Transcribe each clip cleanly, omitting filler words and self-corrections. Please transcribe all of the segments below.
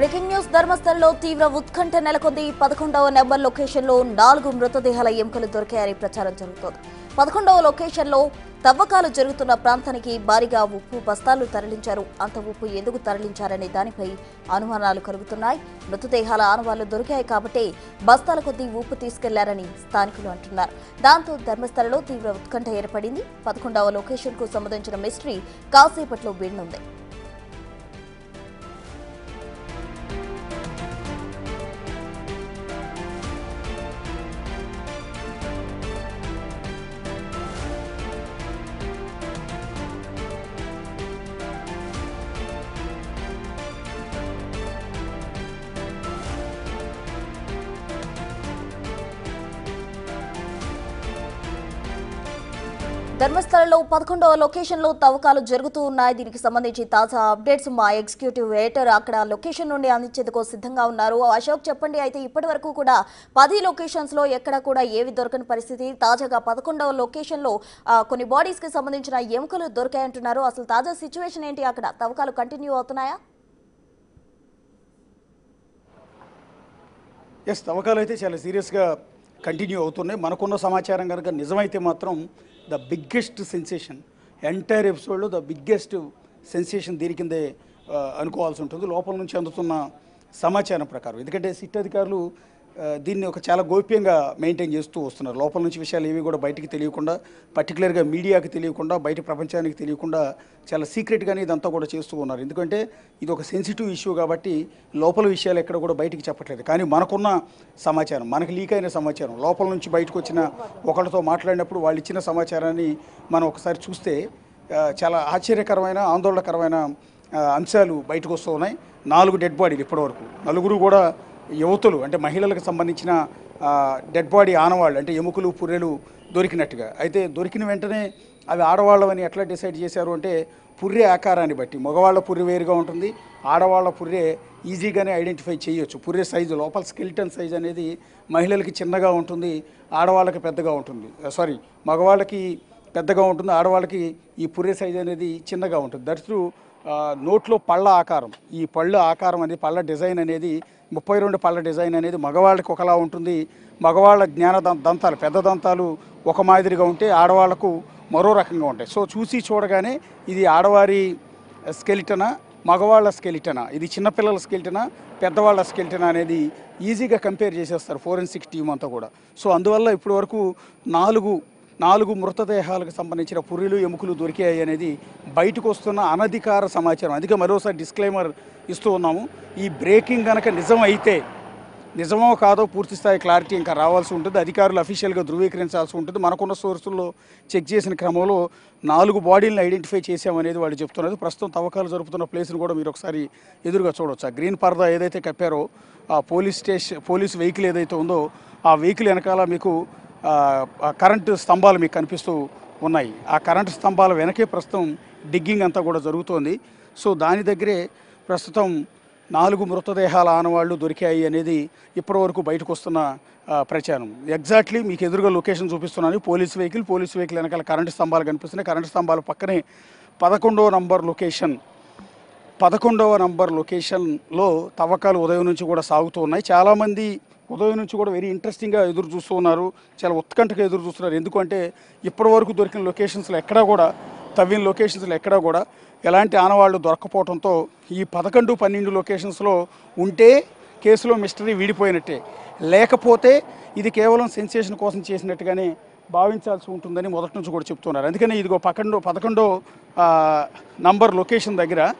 Breaking news ధర్మస్థలంలో తీవ్ర ఉత్కంఠ నెలకొంది. 11వ నెంబర్ లొకేషన్లో 4 మృతదేహాల ఎముకలు దొరికాయని ప్రచారం జరుగుతోంది. 11వ లొకేషన్లో తవ్వకాలు జరుగుతున్న ప్రాంతానికి భారీగా ఉప్పు బస్తాలు తరలించారు. అంత ఉప్పు ఎందుకు తరలించారనే దానిపై అనుమానాలు కలుగుతున్నాయి. మృతదేహాల ఆనవాళ్లు దొరికాయి కాబట్టి బస్తాల కొద్దీ ఉప్పు తీసుకెళ్లారని స్థానికులు అంటున్నారు. దాంతో ధర్మస్థలంలో తీవ్ర ఉత్కంఠ ఏర్పడింది. 11వ లొకేషన్ కు సంబంధించిన మిస్టరీ కాసేపట్లో వీడనుంది. ధర్మస్థలంలో 11వ లొకేషన్లో తవ్వకాలు జరుగుతూ ఉన్నాయి. దీనికి సంబంధించి తాజా అప్డేట్స్ మా ఎగ్జిక్యూటివ్ ఎడిటర్ అక్కడ లొకేషన్ నుండి అందించేందుకు సిద్ధంగా ఉన్నారు. అశోక్, చెప్పండి. అయితే ఇప్పటి వరకు కూడా 10 లొకేషన్స్ లో ఎక్కడ కూడా ఏవి దొరకని పరిస్థితి. తాజాగా 11వ లొకేషన్ లో కొన్ని బాడీస్ కి సంబంధించిన ఎముకలు దొరికాయంటున్నారు. అసలు తాజా సిచ్యువేషన్ ఏంటి? అక్కడ తవ్వకాలు కంటిన్యూ అవుతున్నాయా? ఎస్, తవ్వకాలు అయితే చాలా సీరియస్గా కంటిన్యూ అవుతున్నాయి. మనకున్న సమాచారం కనుక నిజమైతే మాత్రం ద బిగ్గెస్ట్ సెన్సేషన్ ఎంటైర్ ఎపిసోడ్లో ద బిగ్గెస్ట్ సెన్సేషన్ దీని కిందే అనుకోవాల్సి ఉంటుంది లోపల నుంచి అందుతున్న సమాచారం ప్రకారం. ఎందుకంటే సిట్ అధికారులు దీన్ని ఒక చాలా గోప్యంగా మెయింటైన్ చేస్తూ వస్తున్నారు. లోపల నుంచి విషయాలు ఏవి కూడా బయటికి తెలియకుండా, పర్టికులర్గా మీడియాకి తెలియకుండా, బయట ప్రపంచానికి తెలియకుండా చాలా సీక్రెట్గానే ఇదంతా కూడా చేస్తూ ఉన్నారు. ఎందుకంటే ఇది ఒక సెన్సిటివ్ ఇష్యూ కాబట్టి లోపల విషయాలు ఎక్కడ కూడా బయటికి చెప్పట్లేదు. కానీ మనకున్న సమాచారం, మనకు లీక్ అయిన సమాచారం, లోపల నుంచి బయటకు వచ్చిన ఒకళ్ళతో మాట్లాడినప్పుడు వాళ్ళు ఇచ్చిన సమాచారాన్ని మనం ఒకసారి చూస్తే చాలా ఆశ్చర్యకరమైన, ఆందోళనకరమైన అంశాలు బయటకు వస్తూ ఉన్నాయి. 4 డెడ్ బాడీలు ఇప్పటివరకు, 4 కూడా యువతులు, అంటే మహిళలకు సంబంధించిన డెడ్ బాడీ ఆనవాళ్ళు, అంటే ఎముకలు పుర్రెలు దొరికినట్టుగా. అయితే దొరికిన వెంటనే అవి ఆడవాళ్ళవని ఎట్లా డిసైడ్ చేశారు అంటే పుర్రె ఆకారాన్ని బట్టి. మగవాళ్ళ పుర్రె వేరుగా ఉంటుంది, ఆడవాళ్ళ పుర్రె ఈజీగానే ఐడెంటిఫై చేయొచ్చు. పుర్రె సైజు, లోపల స్కెలిటన్ సైజ్ అనేది మహిళలకి చిన్నగా ఉంటుంది, ఆడవాళ్ళకి పెద్దగా ఉంటుంది. మగవాళ్ళకి పెద్దగా ఉంటుంది, ఆడవాళ్ళకి ఈ పుర్రె సైజ్ అనేది చిన్నగా ఉంటుంది. దట్స్ నోట్లో పళ్ళ ఆకారం, ఈ పళ్ళ ఆకారం అనేది, పళ్ళ డిజైన్ అనేది 32 పళ్ళ డిజైన్ అనేది మగవాళ్ళకి ఒకలా ఉంటుంది. మగవాళ్ళ దంతాలు, పెద్ద దంతాలు ఒక మాదిరిగా ఉంటే ఆడవాళ్లకు మరో రకంగా ఉంటాయి. సో చూసి చూడగానే ఇది ఆడవారి స్కెలిటనా, మగవాళ్ళ స్కెలిటనా, ఇది చిన్నపిల్లల స్కెలిటనా, పెద్దవాళ్ళ స్కెలిటనా అనేది ఈజీగా కంపేర్ చేసేస్తారు ఫోరెన్సిక్ టీం అంతా కూడా. సో అందువల్ల ఇప్పటి వరకు 4 మృతదేహాలకు సంబంధించిన పుర్రెలు, ఎముకలు దొరికాయి అనేది బయటకు వస్తున్న అనధికార సమాచారం. అందుకే మరోసారి డిస్క్లైమర్ ఇస్తూ ఉన్నాము. ఈ బ్రేకింగ్ కనుక నిజం అయితే, నిజమో కాదో పూర్తి స్థాయి క్లారిటీ ఇంకా రావాల్సి ఉంటుంది. అధికారులు అఫీషియల్గా ధృవీకరించాల్సి ఉంటుంది. మనకున్న సోర్సుల్లో చెక్ చేసిన క్రమంలో 4 బాడీలను ఐడెంటిఫై చేశామనేది వాళ్ళు చెప్తున్నారు. ప్రస్తుతం తవ్వకాలు జరుపుతున్న ప్లేస్ను కూడా మీరు ఒకసారి ఎదురుగా చూడవచ్చు. ఆ గ్రీన్ పరదా ఏదైతే కప్పారో, ఆ పోలీస్ వెహికల్ ఏదైతే ఉందో ఆ వెహికల్ వెనకాల మీకు కరెంటు స్తంభాలు మీకు కనిపిస్తూ ఉన్నాయి. ఆ కరెంటు స్తంభాల వెనకే ప్రస్తుతం డిగ్గింగ్ అంతా కూడా జరుగుతోంది. సో దాని దగ్గరే ప్రస్తుతం 4 మృతదేహాల ఆనవాళ్లు దొరికాయి అనేది ఇప్పటివరకు బయటకు వస్తున్న ప్రచారం. ఎగ్జాక్ట్లీ మీకు ఎదురుగా లొకేషన్ చూపిస్తున్నాను. పోలీస్ వెహికల్ వెనకాల కరెంటు స్తంభాలు కనిపిస్తున్నాయి. కరెంటు స్తంభాల పక్కనే 11వ నంబర్ లొకేషన్లో తవ్వకాలు ఉదయం నుంచి కూడా సాగుతూ ఉన్నాయి. చాలామంది ఉదయం నుంచి కూడా వెరీ ఇంట్రెస్టింగ్గా ఎదురు చూస్తూ ఉన్నారు, చాలా ఉత్కంఠగా ఎదురు చూస్తున్నారు. ఎందుకంటే ఇప్పటివరకు దొరికిన లొకేషన్స్లో ఎక్కడా కూడా, తవ్విన లొకేషన్స్లో ఎక్కడా కూడా ఎలాంటి ఆనవాళ్లు దొరకపోవడంతో ఈ 11, 12 లొకేషన్స్లో ఉంటే కేసులో మిస్టరీ వీడిపోయినట్టే, లేకపోతే ఇది కేవలం సెన్సేషన్ కోసం చేసినట్టుగానే భావించాల్సి ఉంటుందని మొదటి నుంచి కూడా చెప్తున్నారు. అందుకని ఇదిగో 11వ నంబర్ లొకేషన్ దగ్గర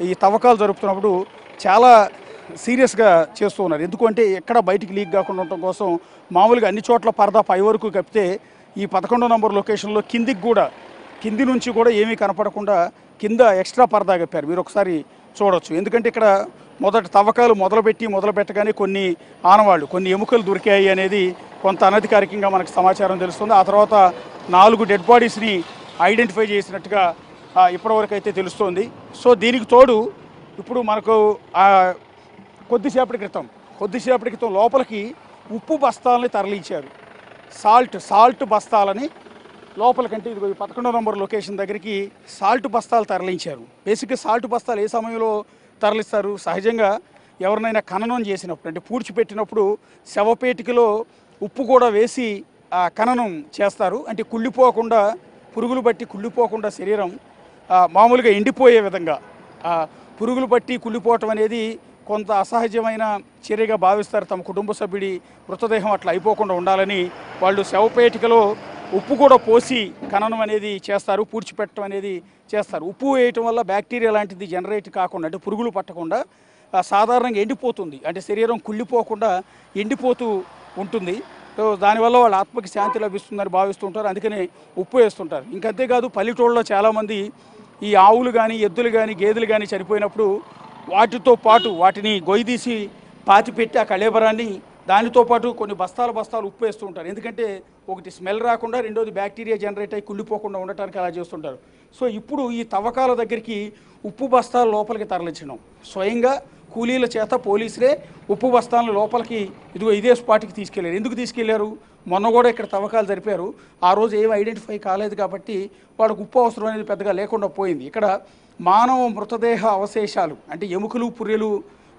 ఈ తవ్వకాలు జరుపుతున్నప్పుడు చాలా సీరియస్గా చేస్తూ ఉన్నారు. ఎందుకంటే ఎక్కడ బయటికి లీక్ కాకుండా ఉండటం కోసం మామూలుగా అన్ని చోట్ల పరదా పై వరకు కప్పితే ఈ 11వ నంబర్ లొకేషన్లో కింది నుంచి కూడా ఏమీ కనపడకుండా కింద ఎక్స్ట్రా పరదా కప్పారు. మీరు ఒకసారి చూడవచ్చు. ఎందుకంటే ఇక్కడ తవ్వకాలు మొదలుపెట్టగానే కొన్ని ఆనవాళ్ళు, కొన్ని ఎముకలు దొరికాయి అనేది కొంత అనధికారికంగా మనకు సమాచారం తెలుస్తుంది. ఆ తర్వాత 4 డెడ్ బాడీస్ని ఐడెంటిఫై చేసినట్టుగా ఇప్పటివరకు అయితే తెలుస్తోంది. సో దీనికి తోడు ఇప్పుడు మనకు కొద్దిసేపటి క్రితం లోపలికి ఉప్పు బస్తాలని తరలించారు. సాల్ట్ బస్తాలని లోపలికంటే ఇదిగో 11వ నంబర్ లొకేషన్ దగ్గరికి సాల్ట్ బస్తాలు తరలించారు. బేసిక్గా సాల్ట్ బస్తాలు ఏ సమయంలో తరలిస్తారు? సహజంగా ఎవరినైనా ఖననం చేసినప్పుడు అంటే పూడ్చిపెట్టినప్పుడు శవపేటికలో ఉప్పు కూడా వేసి ఖననం చేస్తారు. అంటే కుళ్ళిపోకుండా, పురుగులు బట్టి కుళ్ళిపోకుండా శరీరం మామూలుగా ఎండిపోయే విధంగా పురుగులు బట్టి కుళ్ళిపోవటం అనేది కొంత అసహజమైన చర్యగా భావిస్తారు. తమ కుటుంబ సభ్యుడి మృతదేహం అట్లా అయిపోకుండా ఉండాలని వాళ్ళు శవపేటికలో ఉప్పు కూడా పోసి ఖననం అనేది చేస్తారు, పూడ్చిపెట్టడం అనేది చేస్తారు. ఉప్పు వేయటం వల్ల బ్యాక్టీరియా లాంటిది జనరేట్ కాకుండా, అంటే పురుగులు పట్టకుండా సాధారణంగా ఎండిపోతుంది, అంటే శరీరం కుళ్ళిపోకుండా ఎండిపోతూ ఉంటుంది. సో దానివల్ల వాళ్ళ ఆత్మకి శాంతి లభిస్తుందని భావిస్తుంటారు, అందుకని ఉప్పు వేస్తుంటారు. ఇంకంతేకాదు పల్లెటూళ్ళలో చాలామంది ఈ ఆవులు కానీ, ఎద్దులు కానీ, గేదెలు కానీ చనిపోయినప్పుడు వాటితో పాటు వాటిని గొయ్యి పాతిపెట్టి ఆ కళేబరాన్ని దానితో పాటు కొన్ని బస్తాలు ఉప్పు వేస్తూ ఉంటారు. ఎందుకంటే ఒకటి స్మెల్ రాకుండా, రెండోది బ్యాక్టీరియా జనరేట్ అయ్యి కుళ్ళిపోకుండా ఉండటానికి అలా చేస్తుంటారు. సో ఇప్పుడు ఈ తవ్వకాల దగ్గరికి ఉప్పు బస్తాలు లోపలికి తరలించడం, స్వయంగా కూలీల చేత పోలీసులే ఉప్పు బస్తాలను లోపలికి ఇదే స్పాట్కి తీసుకెళ్లారు. ఎందుకు తీసుకెళ్లారు? మొన్న కూడా ఇక్కడ తవ్వకాలు జరిపారు, ఆ రోజు ఏమి ఐడెంటిఫై కాలేదు కాబట్టి వాళ్ళకు ఉప్పు అవసరం అనేది పెద్దగా లేకుండా పోయింది. ఇక్కడ మానవ మృతదేహ అవశేషాలు అంటే ఎముకలు, పుర్రెలు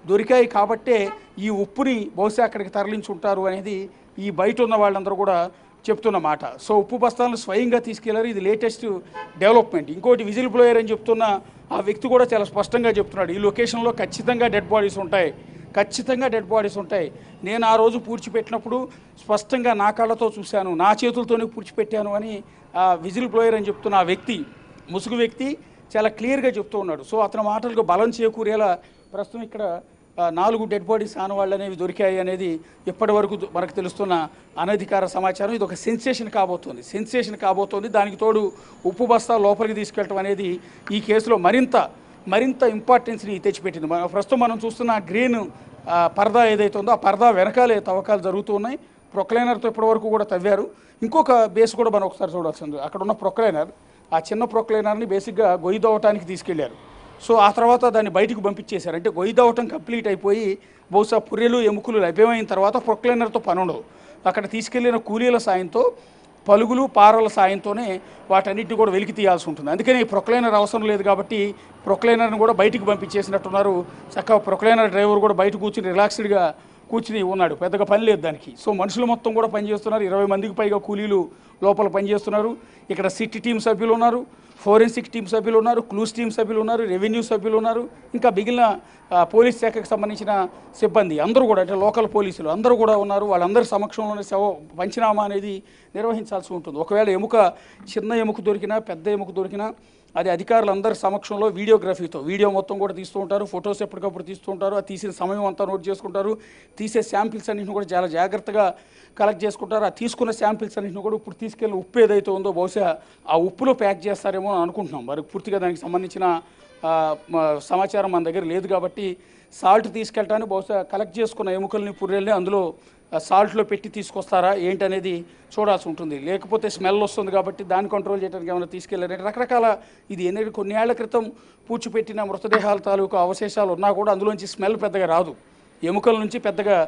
దొరికాయి కాబట్టే ఈ ఉప్పుని బహుశా అక్కడికి తరలించుంటారు అనేది ఈ బయట ఉన్న వాళ్ళందరూ కూడా చెప్తున్న మాట. సో ఉప్పు బస్తాలను స్వయంగా తీసుకెళ్లారు, ఇది లేటెస్ట్ డెవలప్మెంట్. ఇంకోటి విజిల్ బ్లోయర్ అని చెప్తున్న ఆ వ్యక్తి కూడా చాలా స్పష్టంగా చెప్తున్నాడు, ఈ లొకేషన్లో ఖచ్చితంగా డెడ్ బాడీస్ ఉంటాయి, నేను ఆ రోజు పూడ్చిపెట్టినప్పుడు స్పష్టంగా నా కళ్ళతో చూశాను, నా చేతులతోనే పూడ్చిపెట్టాను అని ఆ విజిల్ బ్లోయర్ అని చెప్తున్న ఆ వ్యక్తి, ముసుగు వ్యక్తి చాలా క్లియర్గా చెప్తూ ఉన్నాడు. సో అతని మాటలకు బలం చేకూరేలా ప్రస్తుతం ఇక్కడ 4 డెడ్ బాడీస్ ఆనవాళ్ళు అనేవి దొరికాయి అనేది ఇప్పటి వరకు మనకు తెలుస్తున్న అనధికార సమాచారం. ఇది ఒక సెన్సేషన్ కాబోతోంది. దానికి తోడు ఉప్పు బస్తాలు లోపలికి తీసుకెళ్ళటం అనేది ఈ కేసులో మరింత ఇంపార్టెన్స్ని తెచ్చిపెట్టింది. ప్రస్తుతం మనం చూస్తున్న గ్రీన్ పరదా ఏదైతే ఉందో ఆ పరదా వెనకాలే తవ్వకాలు జరుగుతూ ఉన్నాయి. ప్రొక్లైనర్తో ఇప్పటివరకు కూడా తవ్వారు. ఇంకొక బేస్ కూడా మనం ఒకసారి చూడాల్సింది, అక్కడ ఉన్న ప్రొక్లైనర్, ఆ చిన్న ప్రొక్లైనర్ని బేసిక్గా గొయ్యి దవ్వటానికి తీసుకెళ్లారు. సో ఆ తర్వాత దాన్ని బయటకు పంపించేశారు. అంటే గొయ్యి దవ్వటం కంప్లీట్ అయిపోయి బహుశా పుర్రెలు, ఎముకలు లభ్యమైన తర్వాత ప్రొక్లైనర్తో పని ఉండదు. అక్కడ తీసుకెళ్లిన కూలీల సాయంతో, పలుగులు, పారల సాయంతోనే వాటన్నిటిని కూడా వెలికి తీయాల్సి ఉంటుంది. అందుకని ప్రొక్లైనర్ అవసరం లేదు కాబట్టి ప్రొక్లైనర్ని కూడా బయటికి పంపించేసినట్టున్నారు. చక్కగా ప్రొక్లైనర్ డ్రైవర్ కూడా బయట కూర్చుని రిలాక్స్డ్గా ఉన్నాడు, పెద్దగా పని లేదు దానికి. సో మనుషులు మొత్తం కూడా పనిచేస్తున్నారు, 20 మందికి పైగా కూలీలు లోపల పనిచేస్తున్నారు. ఇక్కడ సిట్ టీం సభ్యులు ఉన్నారు, ఫోరెన్సిక్ టీం సభ్యులు ఉన్నారు, క్లూస్ టీం సభ్యులు ఉన్నారు, రెవెన్యూ సభ్యులు ఉన్నారు, ఇంకా మిగిలిన పోలీస్ శాఖకు సంబంధించిన సిబ్బంది అందరూ కూడా, అంటే లోకల్ పోలీసులు అందరూ కూడా ఉన్నారు. వాళ్ళందరి సమక్షంలోనే పంచనామా అనేది నిర్వహించాల్సి ఉంటుంది. ఒకవేళ చిన్న ఎముక దొరికినా, పెద్ద ఎముక దొరికినా అది అధికారులందరి సమక్షంలో వీడియో మొత్తం కూడా తీస్తూ ఉంటారు, ఫొటోస్ ఎప్పటికప్పుడు తీస్తూ ఉంటారు. ఆ తీసిన సమయం అంతా నోట్ చేసుకుంటారు. తీసే శాంపిల్స్ అన్నింటిని కూడా చాలా జాగ్రత్తగా కలెక్ట్ చేసుకుంటారు. ఆ తీసుకున్న శాంపిల్స్ అన్నింటిని కూడా ఇప్పుడు తీసుకెళ్ళిన ఉప్పు ఏదైతే ఉందో బహుశా ఆ ఉప్పులో ప్యాక్ చేస్తారేమో అని అనుకుంటున్నాం. మరి పూర్తిగా దానికి సంబంధించిన సమాచారం మన దగ్గర లేదు కాబట్టి సాల్ట్ తీసుకెళ్ళటానికి బహుశా కలెక్ట్ చేసుకున్న ఎముకల్ని, పుర్రెల్ని అందులో సాల్ట్లో పెట్టి తీసుకొస్తారా ఏంటనేది చూడాల్సి ఉంటుంది. లేకపోతే స్మెల్ వస్తుంది కాబట్టి దాన్ని కంట్రోల్ చేయడానికి ఏమైనా తీసుకెళ్ళారంటే రకరకాల కొన్ని ఏళ్ల క్రితం పూడ్చిపెట్టిన మృతదేహాల తాలూకు అవశేషాలు ఉన్నా కూడా అందులోంచి స్మెల్ పెద్దగా రాదు, ఎముకల నుంచి పెద్దగా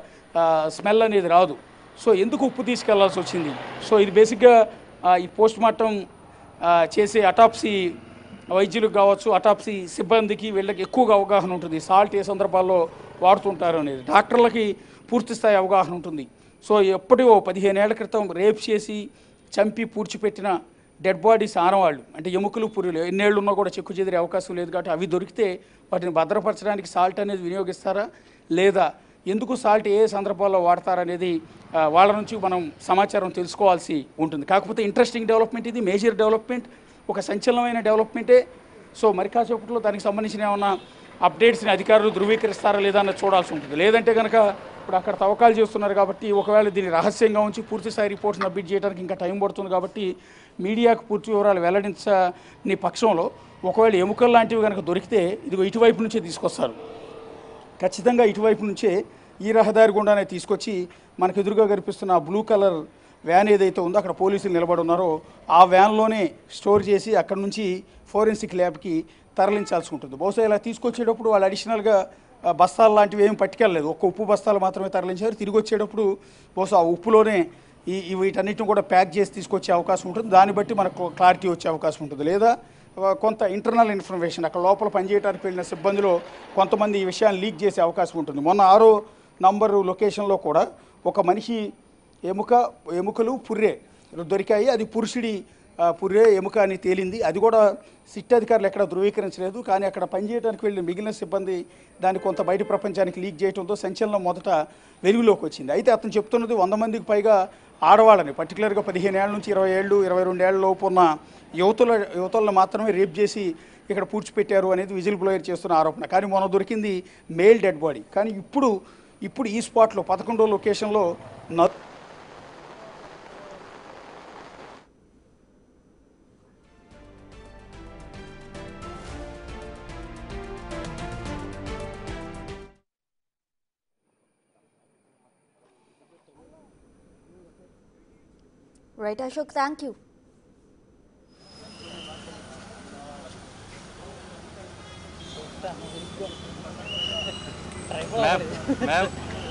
స్మెల్ అనేది రాదు. సో ఎందుకు ఉప్పు తీసుకెళ్లాల్సి వచ్చింది? సో ఇది బేసిక్గా ఈ పోస్ట్ మార్టం చేసే అటాప్సీ వైద్యులకు కావచ్చు, అటాప్సీ సిబ్బందికి వీళ్ళకి ఎక్కువగా అవగాహన ఉంటుంది, సాల్ట్ ఏ సందర్భాల్లో వాడుతుంటారు అనేది. డాక్టర్లకి పూర్తి స్థాయి అవగాహన ఉంటుంది. సో ఎప్పటికో 15 ఏళ్ల క్రితం రేప్ చేసి చంపి పూడ్చిపెట్టిన డెడ్ బాడీస్ ఆనవాళ్ళు, అంటే ఎముకలు, పుర్రెలు ఎన్నేళ్ళు ఉన్నా కూడా చెక్కు చెదిరే అవకాశం లేదు కాబట్టి అవి దొరికితే వాటిని భద్రపరచడానికి సాల్ట్ అనేది వినియోగిస్తారా లేదా, ఎందుకు సాల్ట్ ఏ సందర్భాల్లో వాడతారనేది వాళ్ళ నుంచి మనం సమాచారం తెలుసుకోవాల్సి ఉంటుంది. కాకపోతే ఇంట్రెస్టింగ్ డెవలప్మెంట్, ఇది మేజర్ డెవలప్మెంట్, ఒక సంచలనమైన డెవలప్మెంటే. సో మరి కాసేపట్లో దానికి సంబంధించిన ఏమన్నా అప్డేట్స్ని అధికారులు ధృవీకరిస్తారా లేదా అన్నది చూడాల్సి ఉంటుంది. లేదంటే కనుక ఇప్పుడు అక్కడ తవ్వకాలు చేస్తున్నారు కాబట్టి ఒకవేళ దీన్ని రహస్యంగా ఉంచి పూర్తిస్థాయి రిపోర్ట్స్ సబ్మిట్ చేయడానికి ఇంకా టైం పడుతుంది కాబట్టి మీడియాకు పూర్తి వివరాలు వెల్లడించని పక్షంలో ఒకవేళ ఎముకలు లాంటివి కనుక దొరికితే ఇదిగో ఇటువైపు నుంచే తీసుకొస్తారు, ఖచ్చితంగా ఇటువైపు నుంచే ఈ రహదారి గుండానే తీసుకొచ్చి మనకు ఎదురుగా కనిపిస్తున్న బ్లూ కలర్ వ్యాన్ ఏదైతే ఉందో అక్కడ పోలీసులు నిలబడి ఉన్నారో ఆ వ్యాన్లోనే స్టోర్ చేసి అక్కడ నుంచి ఫోరెన్సిక్ ల్యాబ్కి తరలించాల్సి ఉంటుంది. బహుశా ఇలా తీసుకొచ్చేటప్పుడు వాళ్ళు అడిషనల్గా బస్తాలు లాంటివి ఏమి పట్టుకెళ్ళలేదు, ఒక్క ఉప్పు బస్తాలు మాత్రమే తరలించారు. తిరిగి వచ్చేటప్పుడు బహుశా ఆ ఉప్పులోనే వీటన్నిటిని కూడా ప్యాక్ చేసి తీసుకొచ్చే అవకాశం ఉంటుంది. దాన్ని బట్టి మనకు క్లారిటీ వచ్చే అవకాశం ఉంటుంది. లేదా కొంత ఇంటర్నల్ ఇన్ఫర్మేషన్ అక్కడ లోపల పనిచేయడానికి వెళ్ళిన సిబ్బందిలో కొంతమంది ఈ విషయాన్ని లీక్ చేసే అవకాశం ఉంటుంది. మొన్న 6వ నంబరు లొకేషన్లో కూడా ఒక మనిషి ఎముకలు పుర్రే దొరికాయి. అది పురుషుడి పుర్రే ఎముక అని తేలింది. అది కూడా సిట్ అధికారులు ఎక్కడ ధృవీకరించలేదు. కానీ అక్కడ పనిచేయడానికి వెళ్ళిన మిగిలిన సిబ్బంది దాన్ని కొంత బయట ప్రపంచానికి లీక్ చేయడంతో సంచలనం మొదట వెలుగులోకి వచ్చింది. అయితే అతను చెప్తున్నది 100 మందికి పైగా ఆడవాళ్ళని, పర్టికులర్గా 15 ఏళ్ళ నుంచి 20 ఏళ్ళు 22 ఏళ్ళ లోపు ఉన్న యువతులను మాత్రమే రేప్ చేసి ఇక్కడ పూడ్చిపెట్టారు అనేది విజిల్ బ్లోయర్ చేస్తున్న ఆరోపణ. కానీ మొన్న దొరికింది మేల్ డెడ్ బాడీ. కానీ ఇప్పుడు ఈ స్పాట్లో 11వ లొకేషన్లో రైట్ అశోక్, థ్యాంక్ యూ.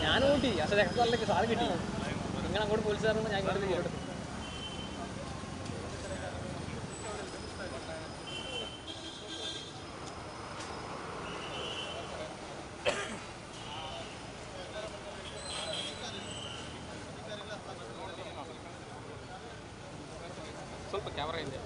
ഞാനോട്ടി അസല എക്സാലിലേക്ക് സാറ് കിട്ടി ഇങ്ങനെ അങ്ങോട്ട് പോലീസുകാരൊന്നും ഞാൻ ഇങ്ങോട്ട് ಸ್ವಲ್ಪ ಕ್ಯಾಮರಾ ಇದೆ.